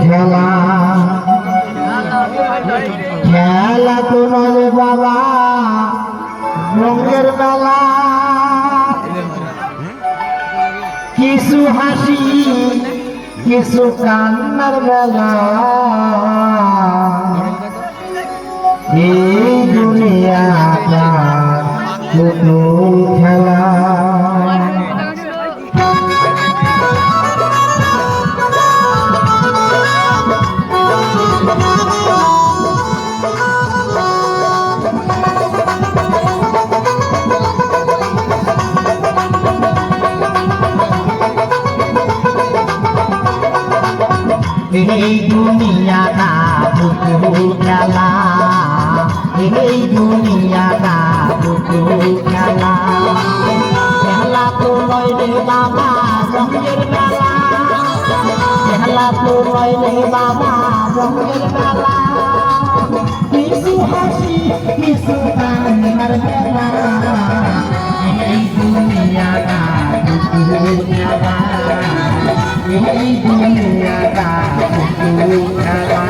খেলা খেলা তো নয় বাবা রঙের মেলা কিছু হাসি কিছু কান্নার মেলা এই দুনিয়াটা পুতুল খেলা এই দুনিয়াটা পুতুল খেলা এই দুনিয়াটা পুতুল খেলা খেলা তো নয় রে বাবা রঙের মেলা খেলা তো নয় রে বাবা রঙের মেলা কিছু হাসি কিছু কান্নার মেলা এই দুনিয়াটা পুতুল খেলা এই দুনিয়াটা পুতুল খেলা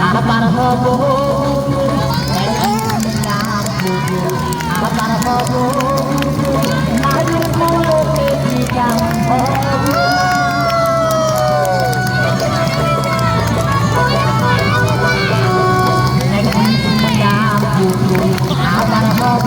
আবার হব আবার হব মায়ের কোলে দিলাম আবার হব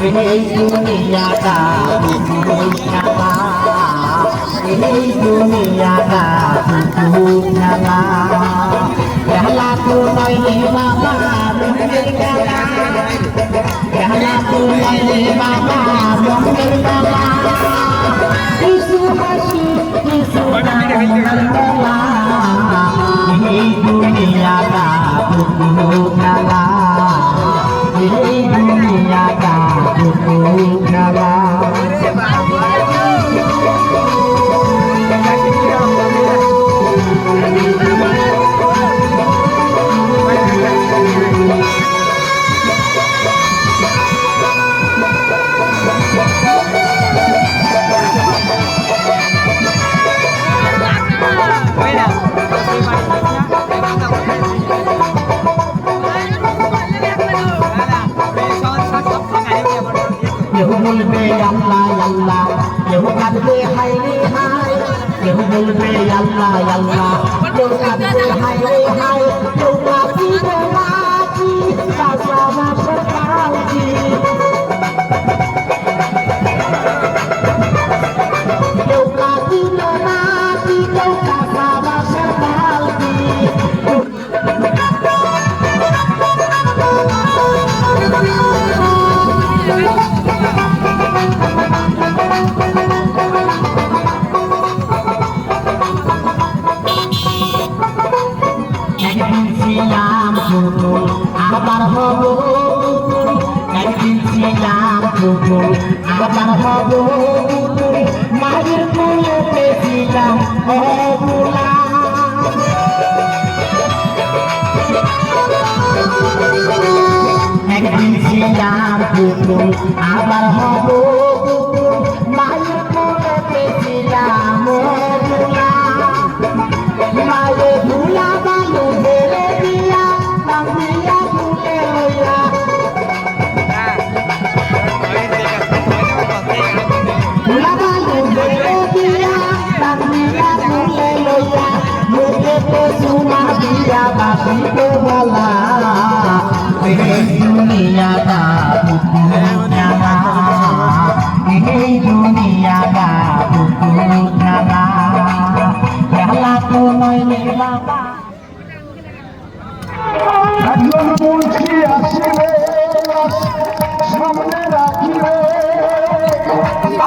এই দুনিয়াটা পুতুল খেলা এই দুনিয়াটা পুতুল খেলা খেলা তো নয় রে বাবা রঙের খেলা খেলা তো নয় রে বাবা রঙের মেলা কিছু হাসি কিছু কান্নার মেলা এই দুনিয়াটা পুতুল খেলা এই দুনিয়াটা পুতুল খেলা কেউ বলবে আল্লাহ আল্লাহ কেউ কাঁদবে হায় রে হায় কেউ বলবে আল্লাহ আল্লাহ কেউ কাঁদবে হায় রে হায় কেউ কাঁদিবে নাকি কাঁচাবাসের কালজি কেউ কাঁদিবে নাকি কেউ কাঁচাবাসের কালজি আবার হব একদিন ছিলাম পুতুল আবার হব মায়ের কোলে ছিলাম অবলা একদিন ছিলাম পুতুল আবার হব মায়ের কোলে ছিলাম অবলা মায়ের ভুলা বালু বেড়ে দিয়া কান্দিয়া ভুলে লইয়া ভুলা বালু বেড়ে দিয়া কান্দিয়া ভুলে লইয়া মুখে তো সুমা দিয়া বাসিতে বলা दुनिया का पुतला यही दुनिया का पुतला कहला तो मैंने बाबा একজন মুন্সি আসিবে সামনে রাখিবে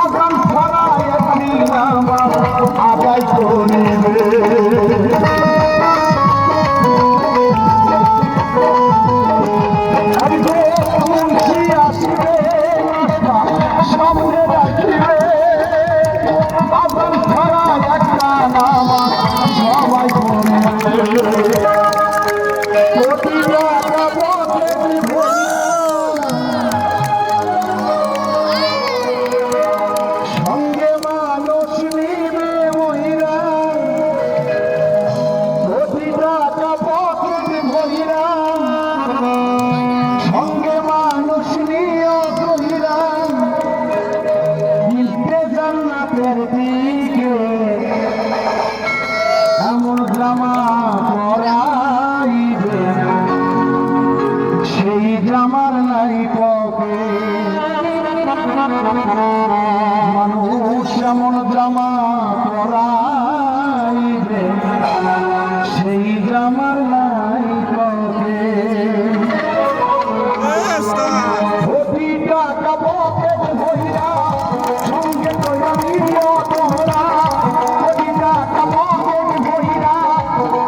আগাম ছাড়াই আপনি আমার আদায় করিবে একজন মুন্সি আসিবে সামনে রাখিবে আগাম ছাড়াই একটা নামাজ সবাই করিবে আমার নাই পকে মানুষ এমন জামা পরাইবে সেই জামার নাই পকে কোটি টাকা পকেট ভইরা সঙ্গে কইরা নিও তোমরা কোটি টাকা পকেট ভইরা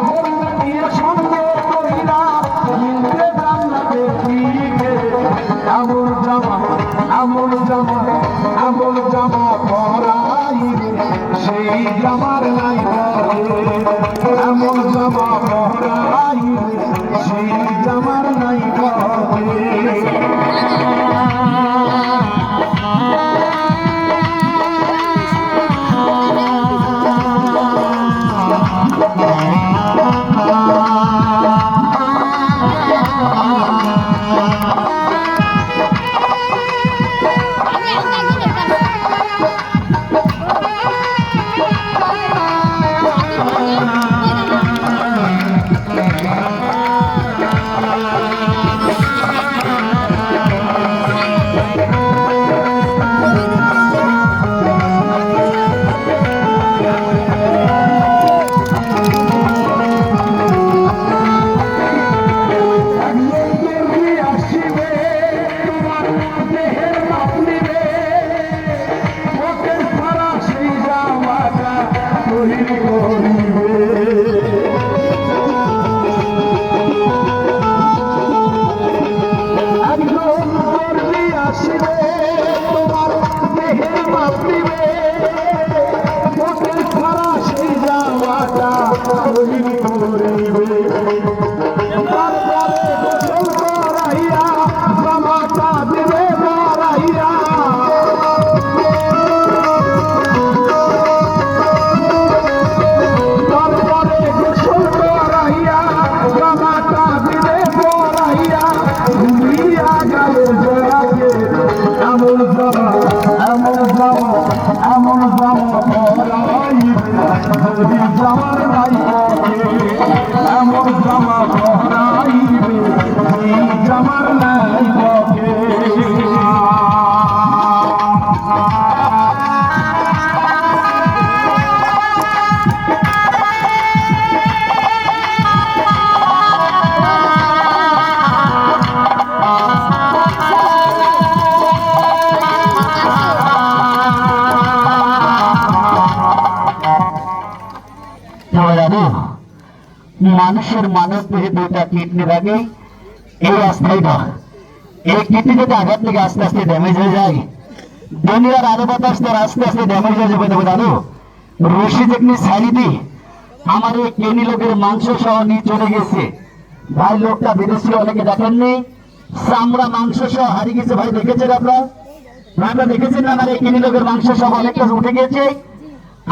মরনা নিয়ে সঙ্গে কইরা মিলতে জান্নাতে আমল জামা পরাইবে সেই জামার নাই পরে আমল জামা পরাইবে সেই জামার নাই পরে জামার নাই এমন জামা পরাইবে সেই জামার নাই পকে মানুষের মানব দেহে দুইটা কিডনি থাকে এই রাস্তাটা এই কিডনি যদি আঘাত থেকে আস্তে আস্তে ড্যামেজ হয়ে যায় দুনিয়ার আরো বাতাস তো আস্তে আস্তে ড্যামেজ হয়ে যাবে তবে জানো রশি যেখানে ছাড়ি দি আমার এই কিডনি লোকের মাংস সহ নিয়ে চলে গেছে ভাই লোকটা বিদেশি অনেকে দেখেননি চামড়া মাংস সহ হারিয়ে গেছে ভাই দেখেছেন আপনারা দেখেছেন না আমার এই কিডনি লোকের মাংস সহ অনেকটা উঠে গেছে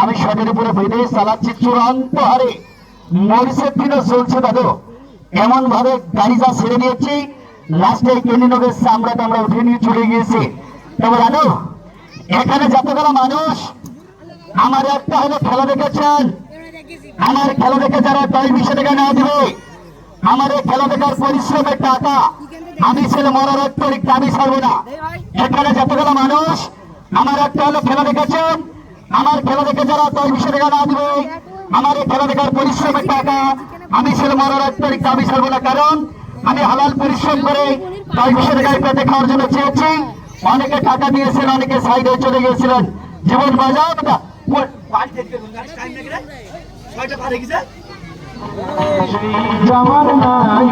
আমি শটের উপরে বিদেশ চালাচ্ছি চূড়ান্ত হারে মরিচের দিনও চলছে দাদু এমন ভাবে গাড়ি যা ছেড়ে দিয়েছি লাস্টে কেনিনগের চামড়াটা আমরা উঠে নিয়ে চলে গিয়েছি তবে জানো এখানে যতগুলো মানুষ আমার একটা হলো খেলা দেখেছেন আমার খেলা দেখে যারা 10-20 টাকা না দিবে আমার এই খেলা দেখার পরিশ্রমের টাকা আমি ছেলে মরার এক পরীক্ষা আমি ছাড়বো না। এখানে যতগুলো মানুষ আমার একটা হলো খেলা দেখেছেন, আমার খেলা দেখে যারা 10-20 টাকা না দিবে, আমার এই খেলা দেখার পরিশ্রমের টাকা আমি ছেলে মরার এক পরীক্ষা আমি ছাড়বো না। কারণ আমি হালাল পরিশ্রম করে 10-20 টাকায় পেটে খাওয়ার জন্য চেয়েছি। অনেকে টাকা দিয়েছেন, অনেকে সাইড হয়ে চলে গিয়েছিলেন। জীবন বাজার যাওয়ার নাই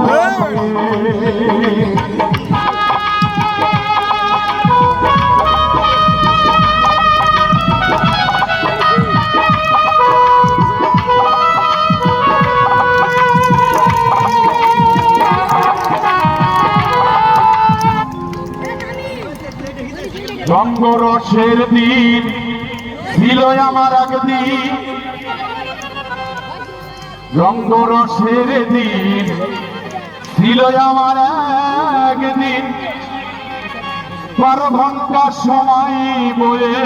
রঙ্গরসের দিন ছিল আমার একদিন, রঙ্গরসের দিন ছিল আমার একদিন। 12 ঘন্টা সময় বয়ে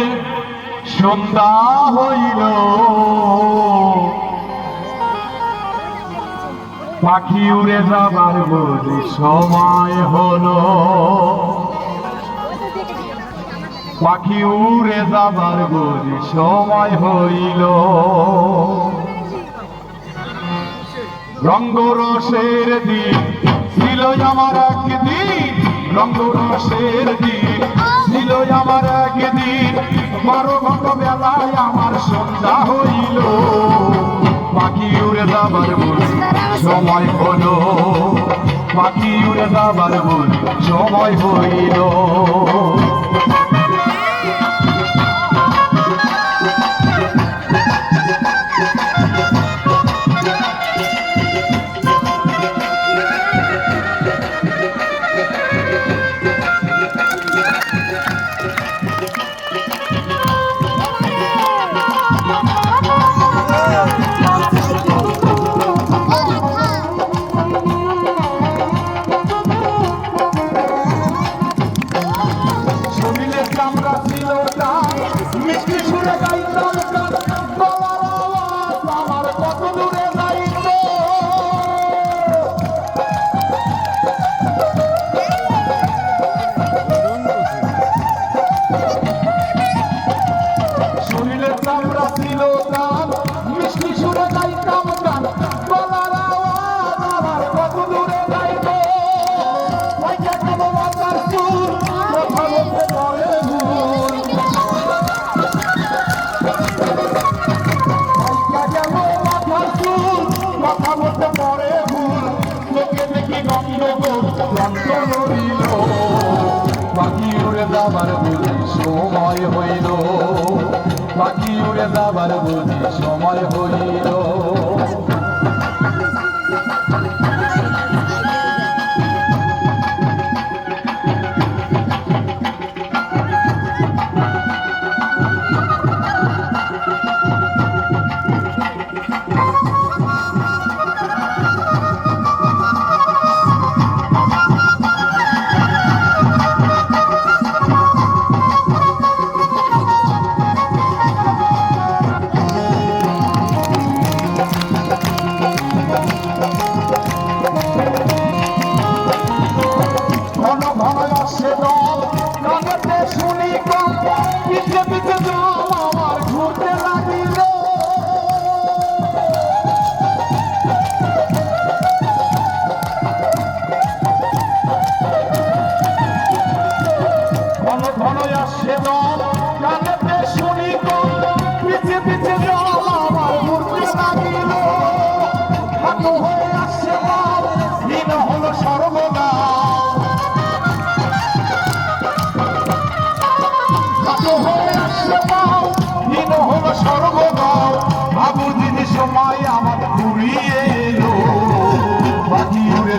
সন্ধ্যা হইল, পাখি উড়ে যাবার বলে সময় হলো, পাখি উড়ে যাবার বলে সময় হইল। রঙ্গরসের দিন ছিল আমার একদিন, রঙ্গরসের দিন ছিল আমার একদিন। 12 ঘন্টা বেলায় আমার সন্ধ্যা হইল, পাখি উড়ে যাবার বলে সময় হলো, পাখি উড়ে যাবার বলে সময় হইল। পাখি উড়ে যাবার বুঝি সময় হইল, পাখি উড়ে যাবার বুঝি সময় হইল।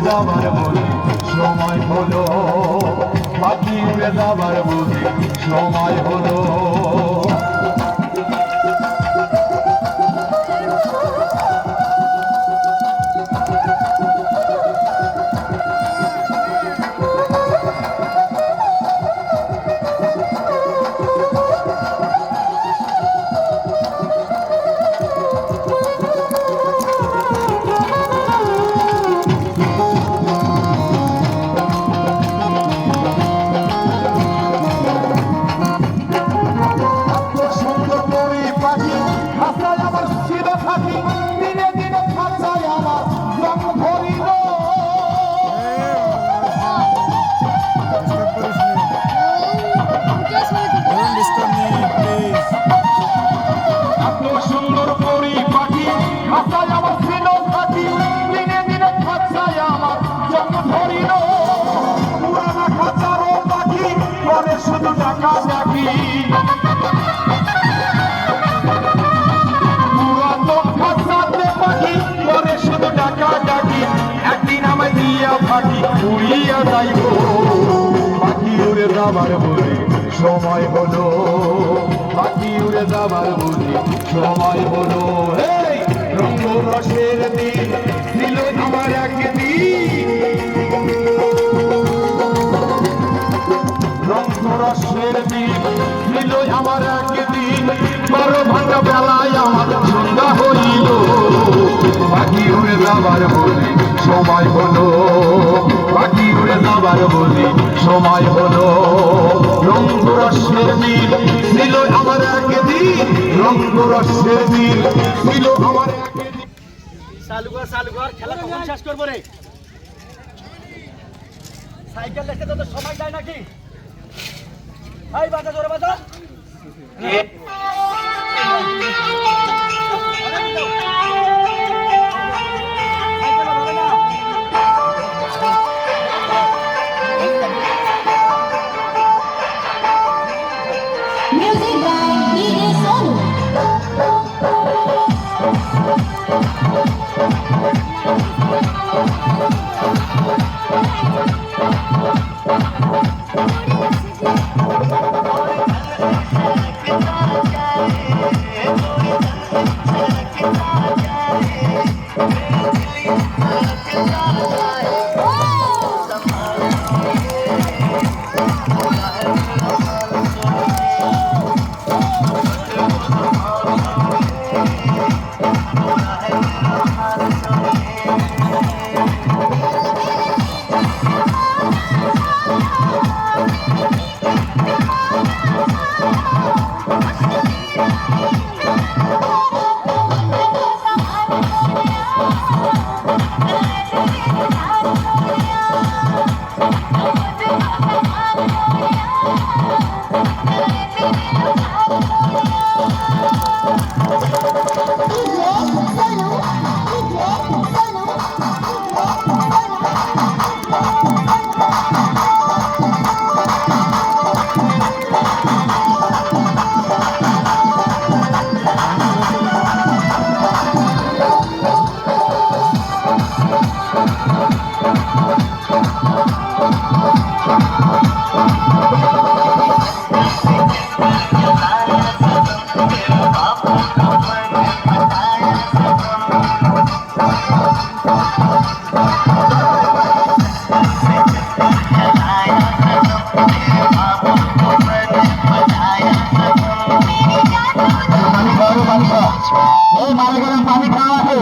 যাবার বলে সময় হলো, পাখি উড়ে যাবার বলে সময় হলো। পুরাতন ভাষাতে পাখি করে শুধু ডাকা ডাকি, একদিন আমায় দিয়া ফাঁকি উড়িয়া যাইব। পাখি উড়ে যাবার বলে সময় হলো, পাখি উড়ে যাবার বলে সময় হলো। এই রঙ রসের দিন ছিল আমার একদিন, রসের দিন ছিল আমার একদিন, বড় ভাঙা বেলায় আমার সন্ধ্যা হইল। পাখি উড়ে যাবার বলে সময় হলো, পাখি উড়ে যাবার বলে সময় হলো। রসের দিন ছিল আমার একদিন, রসের দিন ছিল আমার একদিন। চালু কর খেলা কখন শেষ করবো রে? সাইকেল দেখতে তো সময় যায় নাকি? এই বাজা জোরে বাজা। Music by DJ Sonu. মারা গেলাম পানি খাওয়া আছে।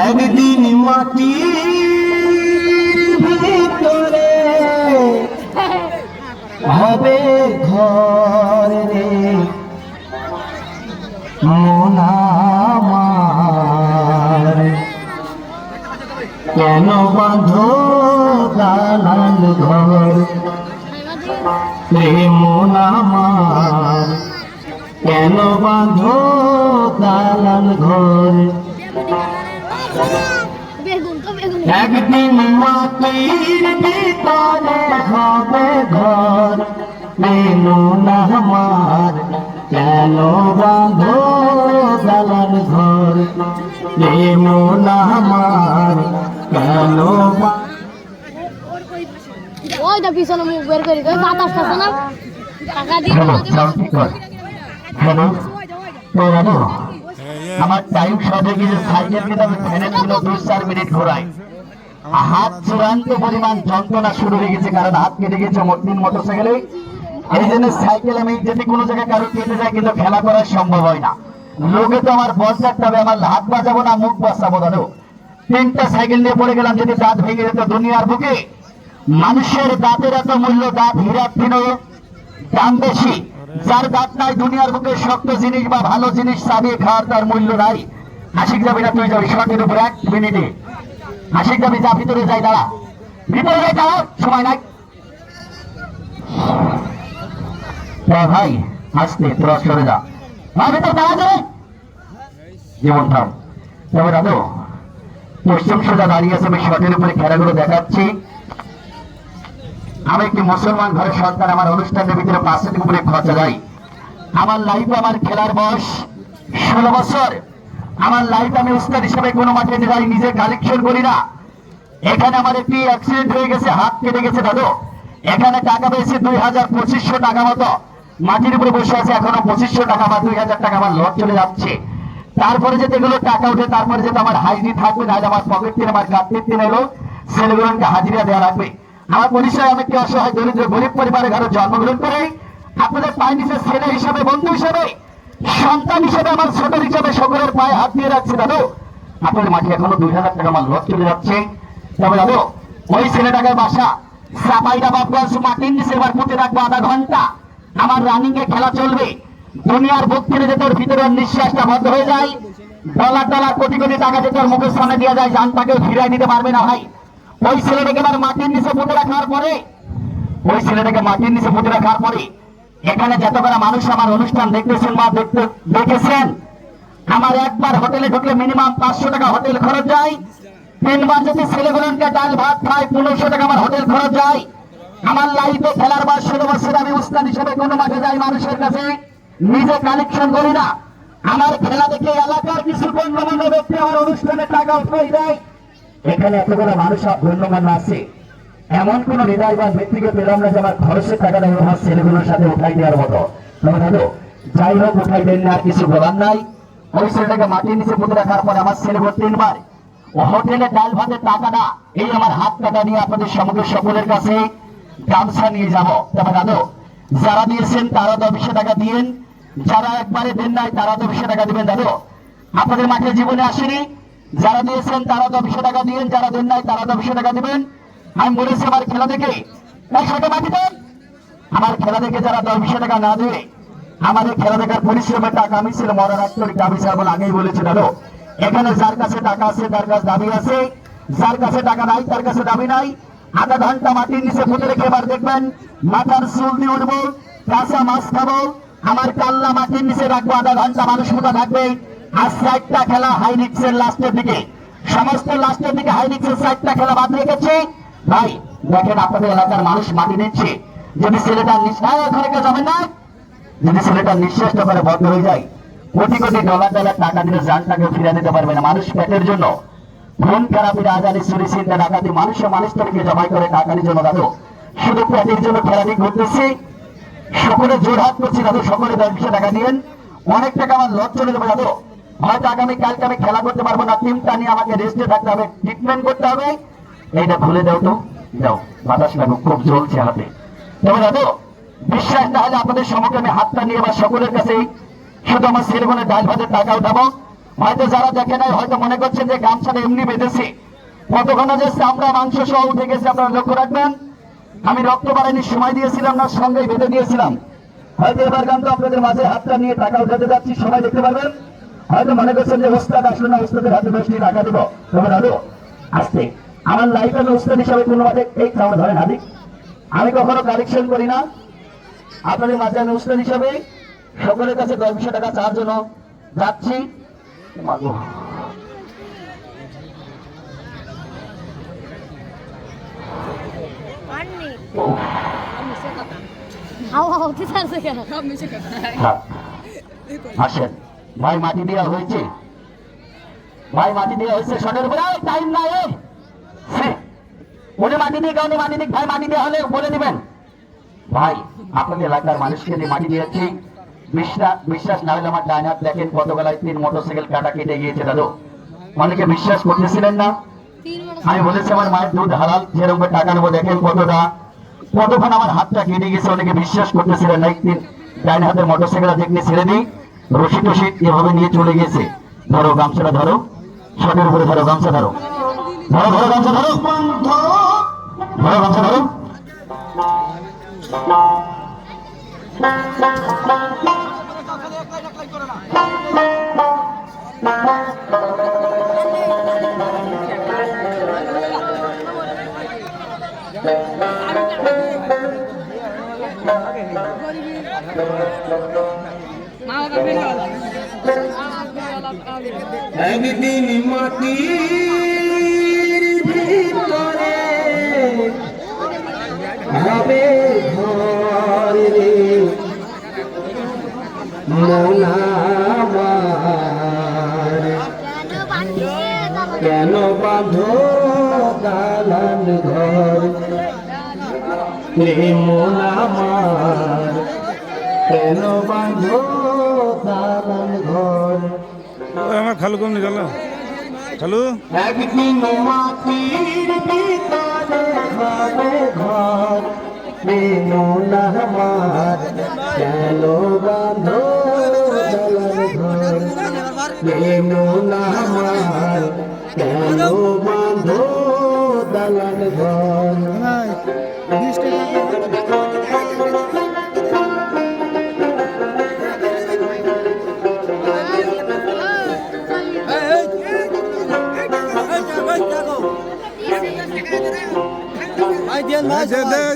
একদিন মাটির ভিতরে হবে ঘর রে মন আমার, কেন বাঁধো দালান ঘর রে মন আমার, কেন বাঁধো দালান ঘর। একদিন মাটির ভিতরে হবে ঘর মেনু না আমার, কেন বাঁধো দালান ঘর মেনু না আমার, কেন ওইটা পিছনে মুখ বের করি বাতাস আছে না টাকা দিয়ে আমার টাইম সাথে গিয়ে সাইকেল কিনে আমি ফেলে দিল 2-4 মিনিট ঘোরাই, হাত চূড়ান্ত পরিমাণ যন্ত্রণা শুরু হয়ে গেছে, কারণ হাত কেটে গেছে মোটরসাইকেলে। এই জন্য সাইকেল আমি যদি কোনো জায়গায় কারো কেটে যায় কিন্তু খেলা করা সম্ভব হয় না। লোকে তো আমার বল থাকতে হবে, আমার হাত বাঁচাবো না মুখ বাঁচাবো দাদু। 3টা সাইকেল নিয়ে পড়ে গেলাম, যদি দাঁত ভেঙে যেত দুনিয়ার বুকে। মানুষের দাঁতের এত মূল্য, দাঁত হীরার দিনও দাম বেশি, যার দাঁত নাই দুনিয়ার বুকে শক্ত জিনিস বা ভালো জিনিস চাবিয়ে খাওয়ার তার মূল্য নাই। আশিক যাবি না তুই যাবি শর্টের উপর 1 মিনিটে। আশিক যাবি, যা ভিতরে যাই, দাঁড়া ভিতরে যাই, দাঁড়া, সময় নাই। ভাই আসতে তোরা সরে যা, ভিতরে দাঁড়া যাবে যেমন থাম। তবে দাদু পশ্চিম সোজা দাঁড়িয়ে আছে, আমি শর্টের উপরে খেলাগুলো দেখাচ্ছি। আমি একটি মুসলমান ঘরের সন্তান, আমার অনুষ্ঠানের ভিতরে 5 মিনিট উপরে খরচা যায়। আমার লাইফে আমার খেলার বয়স 16 বছর। আমার লাইফে আমি উস্তাদ হিসেবে কোনো মাঠে যাই, নিজে কালেকশন করি না। এখানে আমার একটি অ্যাক্সিডেন্ট হয়ে গেছে, হাত কেটে গেছে দাদু। এখানে টাকা পেয়েছি 2500 টাকা মতো, মাটির উপরে বসে আছে, এখনো 2500 টাকা বা 2000 টাকা আমার লট চলে যাচ্ছে। তারপরে যেতে এগুলো টাকা উঠে, তারপরে যেতে আমার হাজিরি থাকবে, নাহলে আমার পকেট থেকে আমার কাটতির দিন এলো ছেলেগুলোকে হাজিরা দেওয়া লাগবে। আমার পরিচয়, আমি একটি অসহায় দরিদ্র গরিব পরিবারে ঘরে জন্মগ্রহণ করে আপনাদের পায়ে নিচে ছেলে হিসাবে, বন্ধু হিসাবে, সন্তান হিসাবে, আমার ছোট হিসাবে সকলের পায়ে হাত দিয়ে রাখছি দাদু। আপনাদের মাঠে এখনো 2000 টাকা আমার লট চলে যাচ্ছে। তবে দাদু ওই ছেলেটাকে বাসা সাপাইটা বাপগঞ্জ মাটির নিচে এবার পুঁতে রাখবো আধা ঘন্টা। আমার রানিং এ খেলা চলবে। দুনিয়ার বুক থেকে যে তোর ভিতরে নিঃশ্বাসটা বন্ধ হয়ে যায়, ডলার ডলার কোটি কোটি টাকা যে তোর মুখের সামনে দিয়ে যায়, জানটাকে ফিরাই দিতে পারবে না ভাই। ওই ছেলেটাকে এবার মাটির নিচে পুঁতে রাখার পরে, ওই ছেলেটাকে মাটির নিচে পুঁতে রাখার পরে এখানে যতগুলো মানুষ আমার অনুষ্ঠান দেখতেছেন বা দেখেছেন, আমার একবার হোটেলে ঢুকলে মিনিমাম 500 টাকা হোটেল খরচ যায়। 3 বার যদি ছেলেগুলোকে ডাল ভাত খায় 1500 টাকা আমার হোটেল খরচ যায়। আমার লাইফে খেলার বয়স 16 বছর। আমি উস্তাদ হিসেবে কোনো মাঠে যাই মানুষের কাছে, নিজে কালেকশন করি না। আমার খেলা দেখে এলাকার কিছু গণ্যমান্য ব্যক্তি আমার অনুষ্ঠানে টাকা উঠাই দেয়। এখানে এতগুলো মানুষ গণ্যমান্য আছে, এমন কোন হৃদয়বান ব্যক্তিকে পেলাম না যে আমার খরচের টাকাটা আমার ছেলেগুলোর সাথে উঠাই দেওয়ার মতো। তবে দাদু যাই হোক, উঠাই দেন না, আর কিছু বলার নাই। ওই ছেলেটাকে মাটির নিচে পুঁতে রাখার পরে আমার ছেলেগুলো 3 বার হোটেলে ডাল ভাতের টাকাটা এই আমার হাত কাটা নিয়ে আপনাদের সমগ্র সকলের কাছে গামছা নিয়ে যাব। তবে দাদু যারা দিয়েছেন তারা 200 টাকা দিয়েন, যারা একবারে দেন নাই তারা 200 টাকা দিবেন। দাদু আপনাদের মাঠে জীবনে আসেনি, যারা দিয়েছেন তারা 200 টাকা দিয়েন, যারা দেন নাই তারা 200 টাকা দিবেন। আমি বলেছি আমার খেলা দেখে একসাথে মাটি দেন। আমার খেলা দেখে যারা 200 টাকা না দেবে, আমাদের খেলা দেখার পরিশ্রমের টাকা আমি ছিল মরার আত্মরিক দাবি ছাড়বো না, আগেই বলেছি দাদু। এখানে যার কাছে টাকা আছে তার কাছে দাবি আছে, যার কাছে টাকা নাই তার কাছে দাবি নাই। আধা ঘন্টা মাটির নিচে পুঁতে রেখে এবার দেখবেন মাথার চুল দিয়ে উঠবো, কাঁচা মাছ খাবো, আমার কাল্লা মাটির নিচে রাখবো, আধা ঘন্টা মানুষ মোটা থাকবে। আর 4টা খেলা হাই রিক্সের লাস্টের দিকে, সমস্ত লাস্টের দিকে হাই রিক্সের 4টা খেলা বাদ রেখেছে। ভাই দেখেন আপনাদের এলাকার মানুষ মাটি নিচ্ছে, যদি ছেলেটার নিঃশ্বাস ওখানে কেউ যাবেন না, যদি ছেলেটার নিঃশ্বাসটা করে বন্ধ হয়ে যায়, কোটি কোটি ডলার টাকা দিলে জানটাকে ফিরে দিতে পারবে না। মানুষ পেটের জন্য খুন খারাপি রাজানি চুরি চিন্তা ডাকাতি মানুষকে জমাই করে টাকার জন্য দাদু শুধু পেটের জন্য খেলাটি করতেছি। সকলে জোরহাট করছি দাদু, সকলে 200 টাকা দিয়েন। অনেক টাকা আমার লস চলে যাবে দাদু। হয়তো আগামী কালকে আমি খেলা করতে পারবো না, টিমটা নিয়ে আমাকে রেস্টে থাকতে হবে, ট্রিটমেন্ট করতে হবে। এইটা খুলে দাও তো, দাও, বাতাস লাগো, খুব জ্বলছে হাতে। তবে দাদু বিশ্বাস না হলে আপনাদের সম্মুখে আমি হাতটা নিয়ে বা সকলের কাছেই শুধু আমার ছেলেগুলো ডাল ভাতের টাকা উঠাবো। হয়তো যারা দেখে নাই হয়তো মনে করছেন যে গামছাটা এমনি বেঁধেছি, কতক্ষণ যে আমরা মাংস সহ উঠে গেছে আপনারা লক্ষ্য রাখবেন। আমি রক্ত বাড়ানোর সময় দিয়েছিলাম না, সঙ্গে বেঁধে দিয়েছিলাম। হয়তো এবার গান তো আপনাদের মাঝে হাতটা নিয়ে টাকা উঠাতে যাচ্ছি, সবাই দেখতে পারবেন। হয়তো মনে করছেন যে ওস্তাদ আসলে না, ওস্তাদের হাতে 10টি টাকা দেবো। তবে দাদু আসতে আমার লাইফে আমি ওস্তাদ হিসাবে কোনো মাঠে এই খাওয়া ধরেন হাদি, আমি কখনো কালেকশন করি না। আপনাদের মাঝে আমি ওস্তাদ হিসাবে সকলের কাছে 200 টাকা চাওয়ার জন্য যাচ্ছি। আসেন ভাই, মাটি দেওয়া হয়েছে, ভাই মাটি দেওয়া হয়েছে শটের উপরে, টাইম নাই উনি মাটি দিয়ে কাউনি মাটি দিক, ভাই মাটি দেওয়া হলে বলে দিবেন। ভাই আপনাদের এলাকার মানুষকে দিয়ে মাটি দিয়েছি, বিশ্বাস না হলে আমার ডাইন হাত দেখেন কত বেলায় 3 মোটরসাইকেল কাটা কেটে গিয়েছে দাদু। অনেকে বিশ্বাস করতেছিলেন না, আমি বলেছি আমার মায়ের দুধ হালাল, যেরকম টাকা নেবো দেখেন কতক্ষণ আমার হাতটা কেটে গেছে, অনেকে বিশ্বাস করতেছিলেন না। একদিন ডাইন হাতের মোটরসাইকেল দেখলে ছেড়ে দিই, রশি টসি এভাবে নিয়ে চলে গেছে। ধরো গামছাটা ধরো, শটের উপরে ধরো, গামছা ধরো, ধরো ধরো গামছা ধরো, ধরো গামছা ধরো। একদিন মাটির ভিতরে হবে ঘর রে মন আমার কেন বাঁধো দালান ঘর রে মন আমার কেন বাঁধো দালান ঘর। আমার খালু কম নি গেল খালু একদিন মাটির ভিতরে হবে ঘর মন আমার কেন বাঁধো দালান ঘর মন আমার কেন বাঁধো দালান ঘর।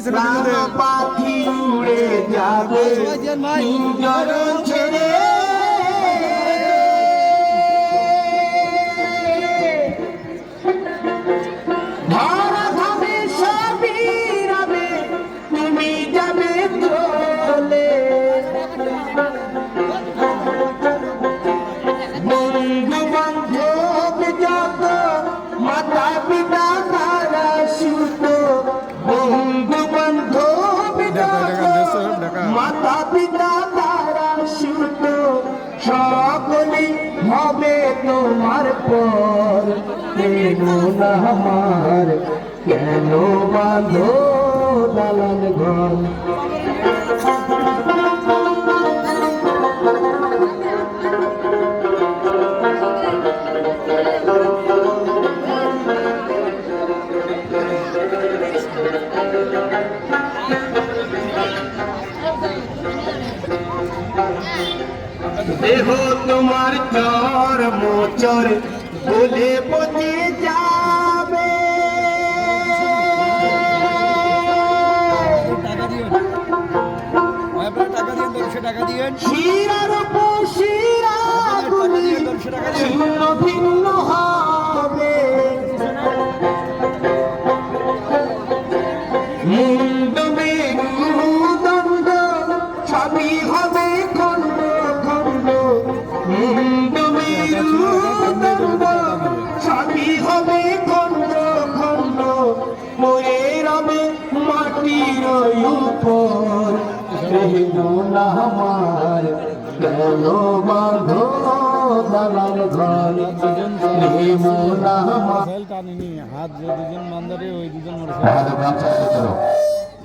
প্রাণ পাখি উড়ে যাবে নিজর ছেড়ে ধরা ধামে সবই রবে তুমি যাবে চলে বন্ধু বান্ধব যত মাতা পিতা তারা সুত বন্ধু বান্ধব মাতা পিতা তারা সুত সকলে হবে তোমার পর মন আমার কেন বাঁধো দালান ঘর। দেহ তোমার চর মোচর বলে পচে যাবে শিরার উপর শিরা ছিন্ন ভিন্ন হবে মুন্ড মেরুদণ্ড সবই হবে খণ্ড খণ্ড মুন্ড মেরুদণ্ড সবই হবে খণ্ড খণ্ড মরে রবে মাটির উপর মন আমার কেন বাঁধো দালান ঘর মন আমার। হাত যে দুজন মান্দারে ওই দুজন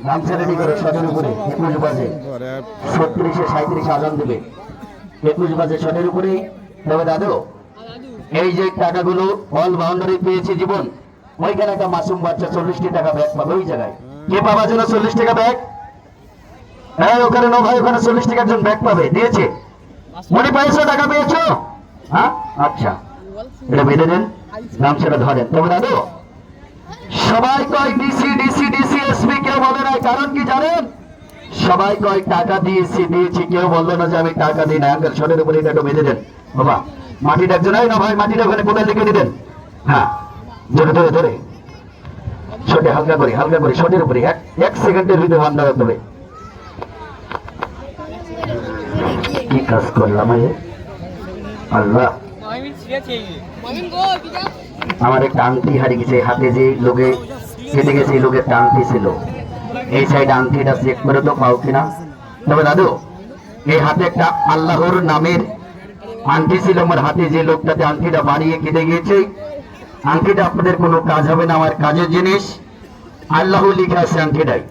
গামছা রেডি করে শটের উপরে 21 বাজে 36 37 আজান দেবে 21 বাজে শটের উপরে। তবে দাদু এই যে টাকাগুলো অল বাউন্ডারি পেয়েছে জীবন ওইখানে একটা মাসুম বাচ্চা 40 টাকা ব্যাগ পাবে ওই জায়গায় কে পাওয়ার জন্য 40 টাকা ব্যাগ। হ্যাঁ ওখানে নো ভাই ওখানে 40 টাকার জন্য ব্যাগ পাবে দিয়েছে মনে পাইছো টাকা পেয়েছো হ্যাঁ আচ্ছা এটা বেঁধে দেন গামছাটা ধরেন। তবে দাদু সবাই কয় ডিসি ডিসি ডিসি এসপি কেউ বলে না কারণ কি জানেন সবাই কয় টাকা দিয়েছি দিয়েছি কেউ বললো না যে আমি টাকা দিই না আঙ্কেল শটের উপরে এটা বেঁধে দেন বাবা মাটিটা একজন না ভাই মাটিটা ওখানে কোথায় লিখে দিতেন হ্যাঁ ধরে ধরে ধরে শটে হালকা করে শটের উপরে এক সেকেন্ডের ভিতরে বান্ধা রাখতে হবে। কি কাজ করলাম আল্লাহ আমার একটা আংটি হারিয়ে গেছে হাতে যে লোকে কেটে গেছে এই লোকের আংটি ছিল এই সাইড আংটিটা চেক করে তো পাও কিনা। তবে দাদু এই হাতে একটা আল্লাহর নামের আংটি ছিল আমার হাতে যে লোকটাতে আংটিটা বাড়িয়ে কেটে গিয়েছে আংটিটা আপনাদের কোনো কাজ হবে না আমার কাজের জিনিস আল্লাহ লিখে আছে আংটিটাই।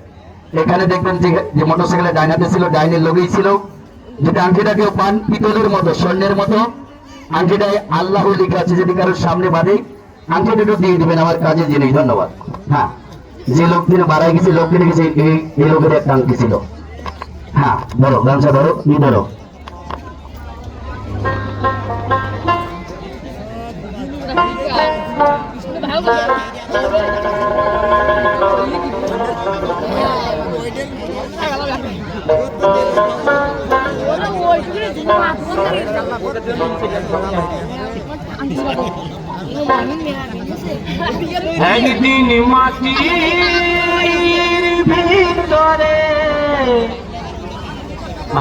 এখানে দেখবেন যে মোটরসাইকেলের ডাইনাতে ছিল ডাইনের লোকেই ছিল যেটা আংটিটাকেও পান পিতলের মতো স্বর্ণের মতো আংটিটায় আল্লাহ লিখে আছে যদি কারোর সামনে বাঁধে আংটিটা দিয়ে দিবেন আমার কাজের জিনিস। ধন্যবাদ। হ্যাঁ যে লোক দিনে বাড়াই গেছে লোক দিনে গেছে এই লোকের একটা আংটি ছিল হ্যাঁ ধরো গামছা ধরো, ই ধরো। একদিন মাটির ভিতরে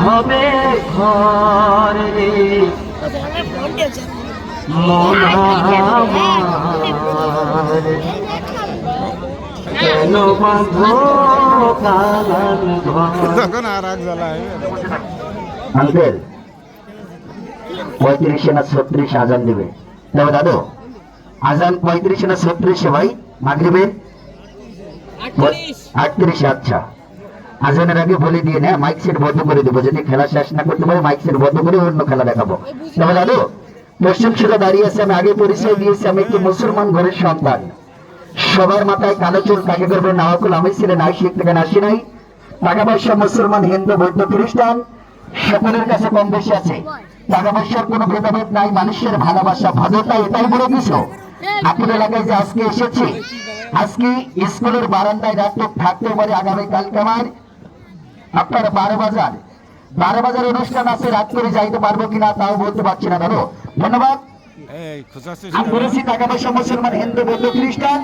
হবে ঘর রে মন আমার, কেন বাঁধো কালার ঘর। তখন আর এক জ্বালা আঙ্কেল 35 না 36 আজান দেবে। দেখো দাদু, আজান 35 না 36 ভাই মাগরিবের 38। আচ্ছা, আজানের আগে বলে দিয়ে না, মাইক সেট বন্ধ করে দেবো। যদি খেলা শেষ না করতে পারে মাইক সেট বন্ধ করে অন্য খেলা দেখাবো। দেখো দাদু, পশ্চিম সেটা দাঁড়িয়ে আছে, আমি আগে পরিচয় দিয়েছি আমি একটি মুসলমান ঘরের সন্তান। সবার মাথায় কালো চুল, তাকে করবে নাওয়াকুল। আমি ছিলেন আশিক থেকে আসি নাই। টাকা পয়সা মুসলমান, হিন্দু, বৌদ্ধ, খ্রিস্টান সকলের কাছে কম বেশি আছে। টাকা পয়সার কোনো ভেদাভেদ নাই, মানুষের ভালোবাসা ভদ্রতা, এটাই বড় কিছু। আপনার এলাকায় যে আজকে এসেছি, আজকে স্কুলের বারান্দায় রাত থাকতে পারে। আগামীকালকে আমার আপনার 12 বাজার অনুষ্ঠান আছে, রাত করে যাইতে পারবো কিনা তাও বলতে পারছি না। দাদু ধন্যবাদ। এই খোঁচাচ্ছিস আমি বলেছি টাকা পয়সা মুসলমান, হিন্দু, বৌদ্ধ, খ্রিস্টান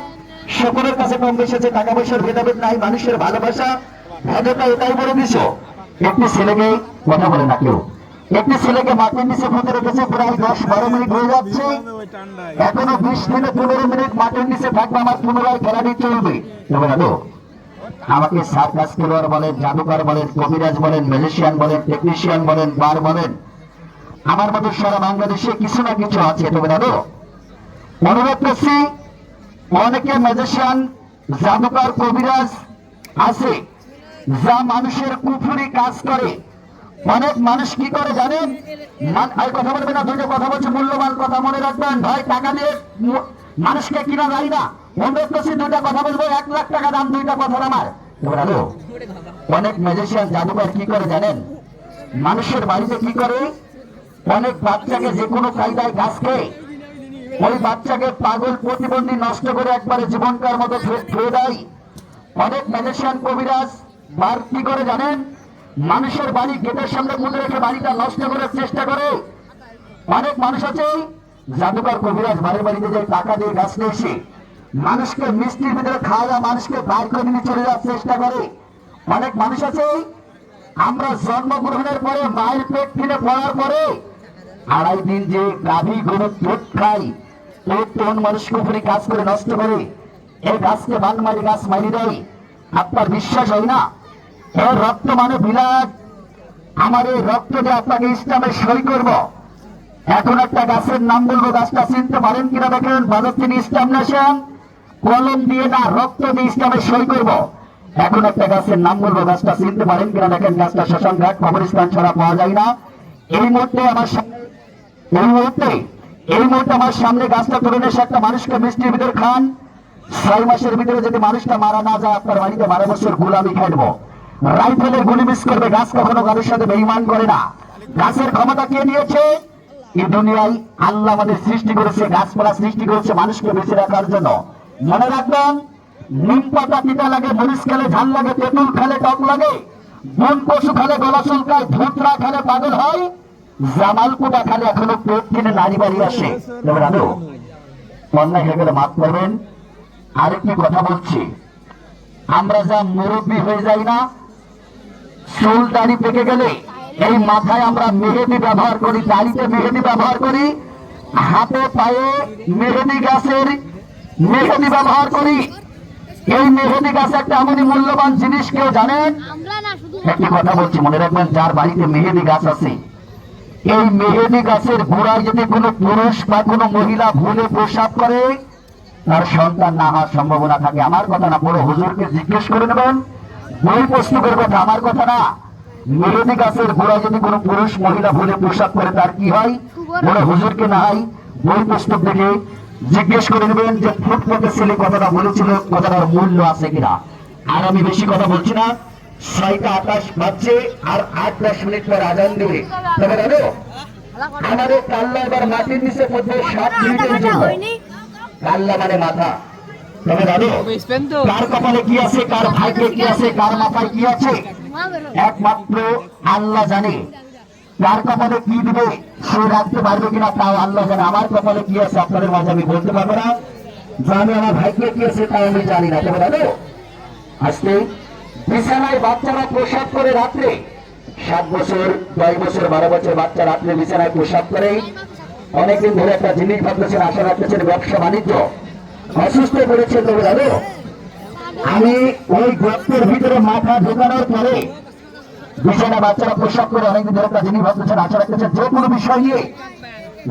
সকলের কাছে কম বেশি আছে। টাকা পয়সার ভেদাভেদ নাই, মানুষের ভালোবাসা ভদ্রতা, এটাই বড় কিছু। একটি ছেলেকে কথা বলে না কেউ, একটি ছেলেকে মাটির নিচে পুঁতে রেখেছে, প্রায় 10-12 মিনিট হয়ে যাচ্ছে। এখনো 20 থেকে 15 মিনিট মাটির নিচে থাকবে, আমার পুনরায় খেলাটি চলবে। দাদু, আমাকে সার্কাস খেলোয়াড় বলেন, জাদুকর বলেন, কবিরাজ বলেন, ম্যাজিশিয়ান বলেন, টেকনিশিয়ান বলেন, বার বলেন, আমার মতো সারা বাংলাদেশে কিছু না কিছু আছে। তবে দাদু অনুরোধ করছি, অনেকে ম্যাজিশিয়ান, জাদুকর, কবিরাজ আছে যা মানুষের কুফুরি কাজ করে। অনেক মানুষ কি করে জানেন? কথা বলবে না, দুইটা কথা বলছে, মূল্যবান কথা মনে রাখবেন ভাই। টাকা দিয়ে মানুষকে কিনা যায় না। অনুরোধ করছি, দুইটা কথা বলবো, 1 লাখ টাকা দাম, দুইটা কথা আমার। অনেক ম্যাজিশিয়ান, জাদুকর কি করে জানেন? মানুষের বাড়িতে কি করে, অনেক বাচ্চাকে যে কোনো কায়দায় গাছ খেয়ে ওই বাচ্চাকে পাগল প্রতিবন্ধী নষ্ট করে একবারে জীবনকার মতো ফেলে দেয়। অনেক ম্যাজিশিয়ান, কবিরাজ বার কি করে জানেন? মানুষের বাড়ি গেটের সামনে পুঁতে রেখে বাড়িটা নষ্ট করার চেষ্টা করে। অনেক মানুষ আছে জাদুকর, কবিরাজ বাড়ির বাড়িতে যে টাকা দিয়ে গাছ নিয়ে এসে মানুষকে মিষ্টির ভিতরে খাওয়া, মানুষকে বাইর করে নিয়ে চলে যাওয়ার চেষ্টা করে। অনেক মানুষ আছে আমরা জন্মগ্রহণের পরে মায়ের পেট ফিরে পড়ার পরে 2.5 দিন যে গাভী গরুর দুধ খাই, কোন মানুষ কুফরি কাজ করে নষ্ট করে, এই গাছকে বানমারি গাছ মারি দেয়। আপনার বিশ্বাস হয় না? এর রক্ত মানে বিলাস। আমার এই রক্ত দিয়ে আপনাকে ইসলামে সই করব। এখন একটা গাছের নাম বলবো, গাছটা চিনতে পারেন কিনা দেখেন। ভারতীয় ইসলাম নেশন, কলম দিয়ে না, রক্ত দিয়ে ইসলামে সই করব। এখন একটা গাছের নাম বলবো, গাছটা চিনতে পারেন কিনা দেখেন। গাছটা শ্মশান ঘাট, কবরস্থান ছাড়া পাওয়া যায় না। এই মুহূর্তে আমার সামনে আমার সামনে গাছটা তুলে এসে একটা মানুষকে মিষ্টির ভিতরে খান। 6 মাসের ভিতরে যদি মানুষটা মারা না যায়, আপনার বাড়িতে 12 বছর গোলামি খাটবো। রাইফেলের গুলি মিস করবে। গাছ কখনো কারোর সাথে বেঈমান করে না। গাছের ক্ষমতা কে দিয়েছে? এই দুনিয়ায় আল্লাহ আমাদের সৃষ্টি করেছে, গাছপালা সৃষ্টি করেছে মানুষকে বেঁচে রাখার জন্য। মনে রাখবেন, নিম পাতা তিতা লাগে, মরিচ খেলে ঝাল লাগে, তেঁতুল খেলে টক লাগে, বন পশু খেলে গলা চুলকায়, ধুতরা খেলে পাগল হয়, জামালপুরা খালে এখনো পেট কিনে নারী বাড়ি আসে। দাদু অন্যায় হয়ে গেলে মাফ করবেন। আরেকটি কথা বলছি, আমরা যা মুরব্বী হয়ে যাই না, চুল দাড়ি পেকে গেলে এই মাথায় আমরা মেহেদি ব্যবহার করি, দাড়িতে মেহেদি ব্যবহার করি, হাতে পায়ে মেহেদি গাছের মেহেদি ব্যবহার করি। এই মেহেদি গাছ একটা এমনই মূল্যবান জিনিস, কেউ জানেন? একটি কথা বলছি, মনে রাখবেন, যার বাড়িতে মেহেদি গাছ আছে, এই মেহেদি গাছের গোড়ায় যদি কোনো পুরুষ বা কোনো মহিলা ভুলে প্রসাব করে, তার সন্তান না হওয়ার সম্ভাবনা থাকে। আমার কথা না, বড় হুজুরকে জিজ্ঞেস করে নেবেন, বই পুস্তকের কথা, আমার কথা না। মেহেদি গাছের গোড়ায় যদি কোনো পুরুষ মহিলা ভুলে প্রসাব করে, তার কি হয়? বড় হুজুরকে না হয় বই পুস্তক দেখে জিজ্ঞেস করে নেবেন যে ফুটফুটে ছেলে কথাটা বলেছিল, কথাটার মূল্য আছে কিনা। আর আমি বেশি কথা বলছি না, 6:28 বাজছে আর 8-10 মিনিট পর আজান দেবে। তবে জানো আমাদের কাল্লা এবার মাটির নিচে পড়বে 7 মিনিটের জন্য। কাল্লা মানে মাথা। তবে জানো কার কপালে কি আছে, কার ভাগ্যে কি আছে, কার মাথায় কি আছে একমাত্র আল্লাহ জানে। কার কপালে কি দিবে সে রাখতে পারবে কিনা তাও আল্লাহ জানে। আমার কপালে কি আছে আপনাদের মাঝে আমি বলতে পারবো না, জানি আমার ভাগ্যে কি আছে তাও আমি জানি না। তবে জানো আজকে বিছানায় বাচ্চারা প্রসাব করে রাত্রে, 7 বছর 10 বছর 12 বছর বাচ্চা রাত্রে বিছানায় প্রসাব করে। অনেকদিন ধরে একটা জিনিস ভাবতেছেন, আশা রাখতেছেন ব্যবসা বাণিজ্য, অসুস্থ করেছে। তবে জানো আমি ওই গর্তের ভিতরে মাথা ঢোকানোর পরে বিছানা বাচ্চারা প্রসাব করে অনেকদিন ধরে একটা জিনিস ভাবতেছেন, আশা রাখতেছেন যে কোনো বিষয় নিয়ে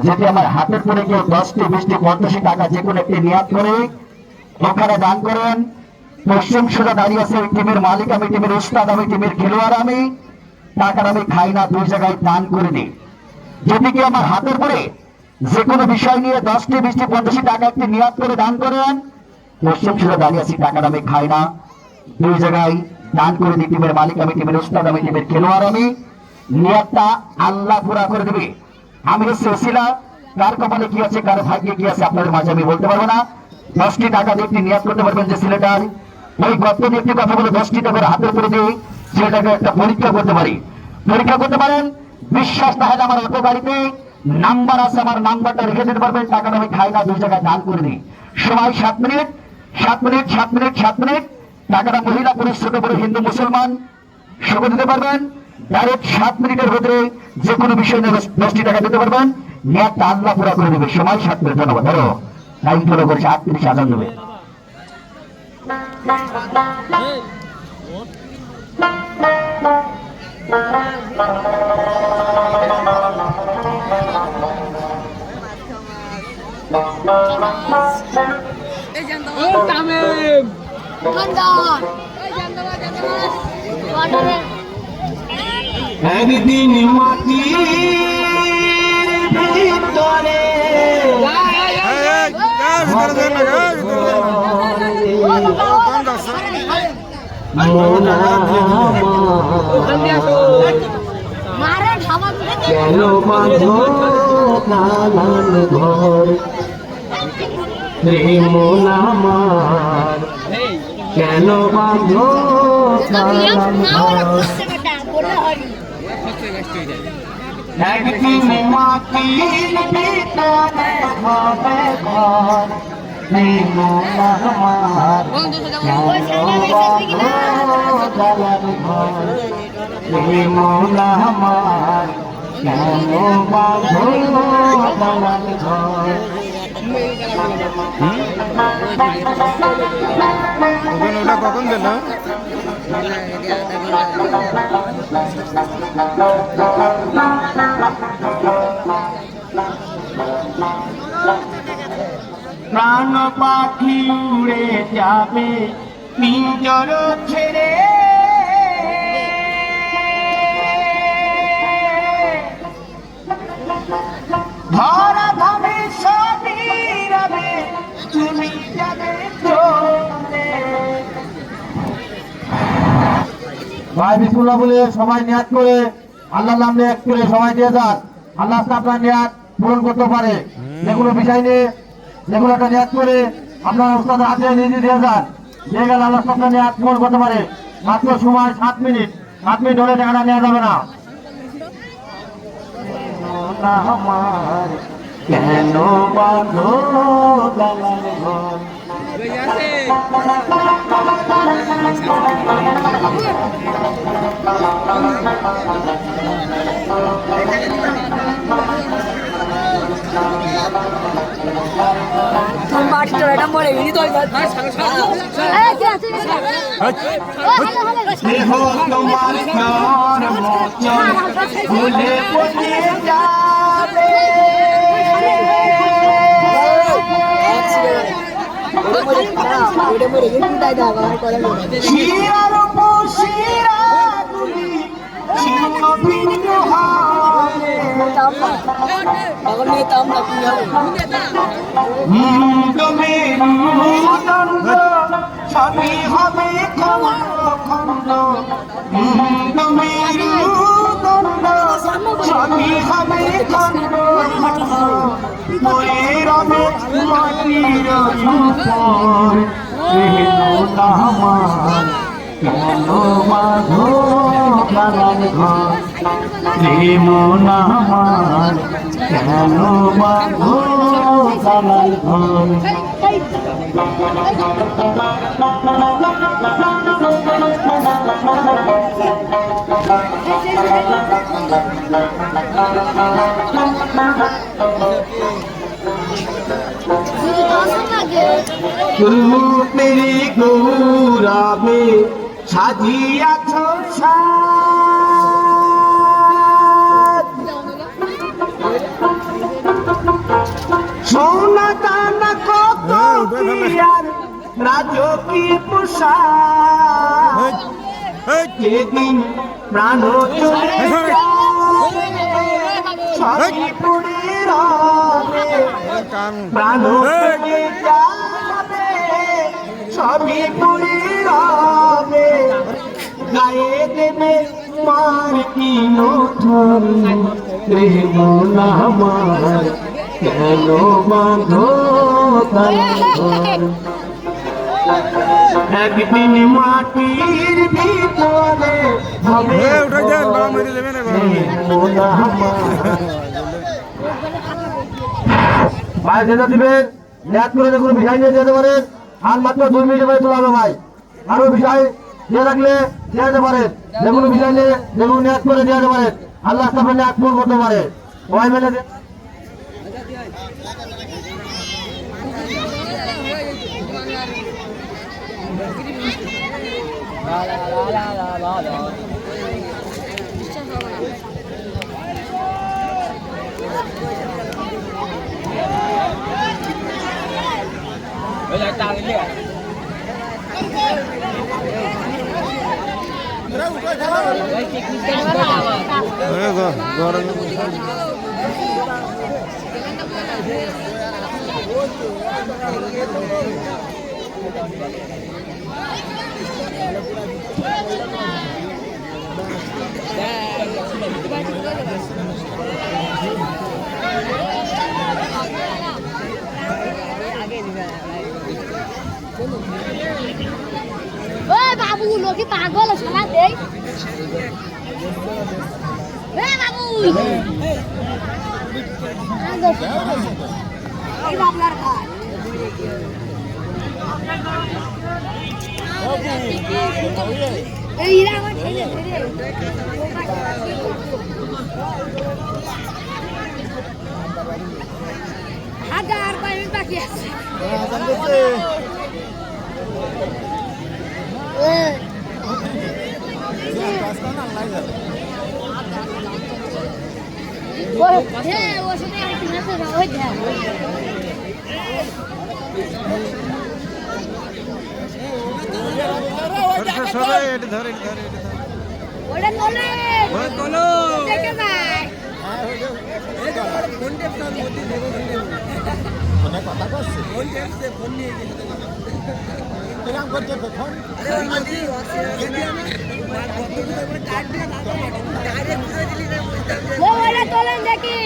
যেটি আমার হাতের পরে কেউ 10টি 20টি 50 টাকা যে কোনো একটি নিয়াত করে ওখানে দান করেন। পশ্চিম সোজা দাঁড়িয়ে আছে ওই টিমের মালিক আমি, টিমের উস্তাদ আমি, টিমের খেলোয়াড় আমি। টাকার আমি খাই না, 2 জায়গায় দান করে দিই। যদি কি আমার হাতের পরে যে কোনো বিষয় নিয়ে 10টি 20টি 50 টাকা একটি নিয়াত করে দান করেন, পশ্চিম সোজা দাঁড়িয়ে আছি, টাকার আমি খাই না, 2 জায়গায় দান করে দিই। টিমের মালিক আমি, টিমের উস্তাদ আমি, টিমের খেলোয়াড় আমি। নিয়াতটা আল্লাহ পুরা করে দেবে। আমি হচ্ছে ওসিলা। কার কপালে কি আছে, কার ভাগ্যে কি আছে আপনাদের মাঝে আমি বলতে পারবো না। 10টি টাকা দিয়ে একটি নিয়াত করতে পারবেন যে ছেলেটার ওই গর্ত নিয়ে একটি কথা বলে 10টি টাকার হাতের করে দিয়ে ছেলেটাকে একটা পরীক্ষা করতে পারি, পরীক্ষা করতে পারেন। বিশ্বাস না হলে আমার অটো গাড়িতে নাম্বার আছে, আমার নাম্বারটা রেখে দিতে পারবেন। টাকাটা আমি খাই না, 2 জায়গায় দান করে দিই। সময় 7 মিনিট 7 মিনিট 7 মিনিট 7 মিনিট। টাকাটা মহিলা পুরুষ ছোট বড় হিন্দু মুসলমান সকলে দিতে পারবেন। ডাইরেক্ট 7 মিনিটের ভিতরে যে কোনো বিষয় নিয়ে 10টি টাকা দিতে পারবেন। নিয়াতটা আল্লাহ পুরা করে দেবে। সময় 7 মিনিট। ধন্যবাদ। ধরো টাইম ফলো করেছে 38 আজান দেবে। একদিন মাটির ভিতরে কেন বাঁধো কালান ঘর প্রেম নামার, কেন বাঁধো কালান ঘর। একদিন মাটির ভিতরে হবে ঘর প্রেম নামার, কেন বাঁধো কালান ঘর প্রেম নামার, কেন বাঁধো কালান ঘর। ওটা কখন দিল? প্রাণ পাখি উড়ে যাবে পিঞ্জর ছেড়ে, ধরা ধামে সবই রবে তুমি যাবে চলে। ভাই বিসমিল্লাহ বলে সবাই নিয়াত করে আল্লাহর নাম নিয়ে করে সবাই দিয়ে যান। আল্লাহ আপনার নিয়াত পূরণ করতে পারে। যেগুলো বিষয় নিয়ে যেগুলো একটা নিয়াত করে আপনার উস্তাদের হাতে নিজে দিয়ে যান, দিয়ে গেলে আল্লাহ আপনার নিয়াত পূরণ করতে পারে। মাত্র সময় 7 মিনিট, 7 মিনিট হলে টাকাটা নেওয়া যাবে না। আমার কেন বাঁধো কালান ঘর। স্নেহ তোমার চর মোচন ভুলে পড়ে যাবে, শিরার শিরা গুলি ছিন্ন ভিন্ন হবে, মুন্ডমে মুদন্ড সবই হবে খণ্ড খণ্ড, মেরুদণ্ড সবই হবে খণ্ড মরে রবে মাটির উপর প্রেম আমার কেন মাধো কালার ঘর প্রেম আমার কেন মাধো কালার ঘর রূপেরি গৌরবে সাজিয়াছ সাজ সোনা দানা কত আর রাজকীয় পোশাক যেদিন প্রাণ চলে সবই পুড়ে রবে প্রাণ চলে যাবে সবই পুড়ে রবে গায়ে দেবে মার কি নতুন প্রেম আমার কেন বাঁধো একদিন মাটির ভিতরে হবে ভাই যেটা দিবেন ল্যাদ করে দেখুন বিষয় নিয়ে যেতে পারেন আর মাত্র 2 মিনিটের মধ্যে তোলা হবে ভাই আরো বিষয় দিয়ে রাখলে দিয়ে যেতে পারেন যেগুলো বিষয় নিয়ে যেগুলো ল্যাদ করে দিয়ে যেতে পারেন আল্লাহ আপনার ল্যাদ পূরণ করতে পারে সবাই মেলে বাবু লোকে পাগল শোনা দেই বাবু এই বাবলার খায় এই ইরা আমার ছেলে হাজার পাইন বাকি আছে দেখি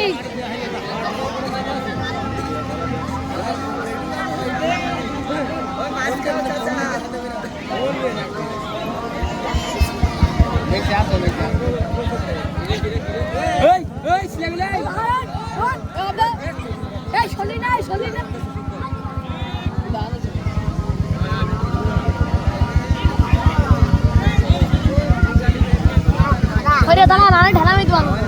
দাঁড়া ঢালা